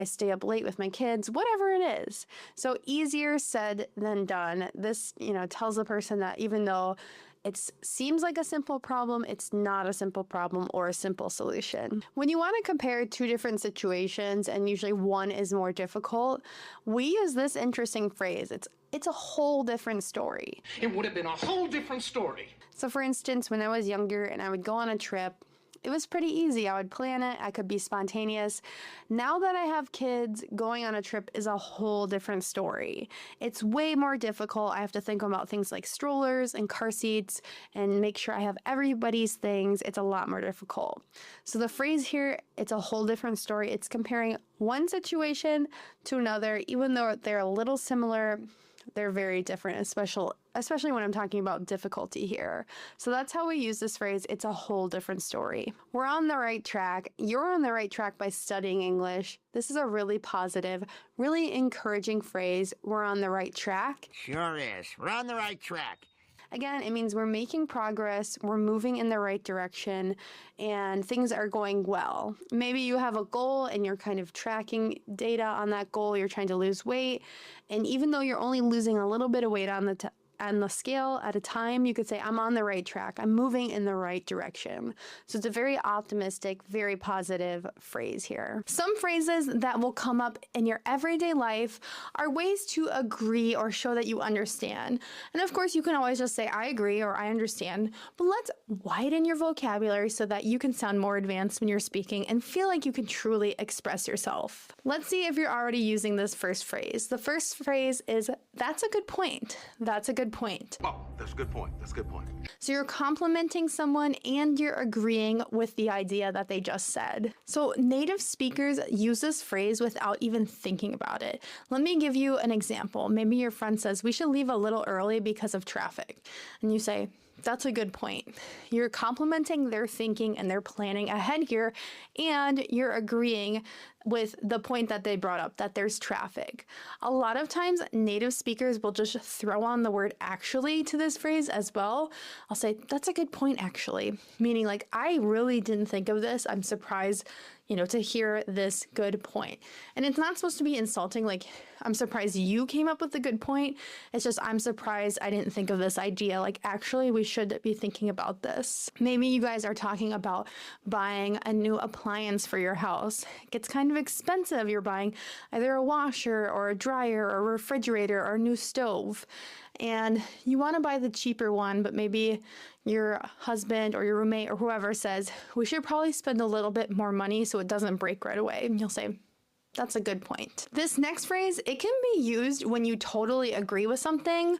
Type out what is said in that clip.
I stay up late with my kids, whatever it is. So easier said than done. This, tells the person that even though it seems like a simple problem, it's not a simple problem or a simple solution. When you want to compare two different situations, and usually one is more difficult, we use this interesting phrase. It's a whole different story. It would have been a whole different story. So for instance, when I was younger and I would go on a trip, it was pretty easy. I would plan it. I could be spontaneous. Now that I have kids, going on a trip is a whole different story. It's way more difficult. I have to think about things like strollers and car seats and make sure I have everybody's things. It's a lot more difficult. So the phrase here, it's a whole different story. It's comparing one situation to another. Even though they're a little similar, they're very different, especially when I'm talking about difficulty here. So that's how we use this phrase. It's a whole different story. We're on the right track. You're on the right track by studying English. This is a really positive, really encouraging phrase. We're on the right track. Sure is. We're on the right track. Again, it means we're making progress, we're moving in the right direction, and things are going well. Maybe you have a goal and you're kind of tracking data on that goal. You're trying to lose weight, and even though you're only losing a little bit of weight on the scale at a time, you could say, I'm on the right track. I'm moving in the right direction. So it's a very optimistic, very positive phrase here. Some phrases that will come up in your everyday life are ways to agree or show that you understand. And of course, you can always just say, I agree or I understand, but let's widen your vocabulary so that you can sound more advanced when you're speaking and feel like you can truly express yourself. Let's see if you're already using this first phrase. The first phrase is, that's a good point. That's a good point. Oh, that's a good point. That's a good point. So you're complimenting someone and you're agreeing with the idea that they just said. So native speakers use this phrase without even thinking about it. Let me give you an example. Maybe your friend says, we should leave a little early because of traffic. And you say, that's a good point. You're complimenting their thinking and their planning ahead here, and you're agreeing with the point that they brought up, that there's traffic. A lot of times, native speakers will just throw on the word actually to this phrase as well. I'll say, that's a good point, actually. Meaning like, I really didn't think of this. I'm surprised, to hear this good point. And it's not supposed to be insulting, like, I'm surprised you came up with a good point. It's just, I'm surprised I didn't think of this idea. Like, actually, we should be thinking about this. Maybe you guys are talking about buying a new appliance for your house. It gets kind of expensive. You're buying either a washer or a dryer or a refrigerator or a new stove. And you want to buy the cheaper one, but maybe your husband or your roommate or whoever says, we should probably spend a little bit more money so it doesn't break right away. And you'll say, that's a good point. This next phrase, it can be used when you totally agree with something,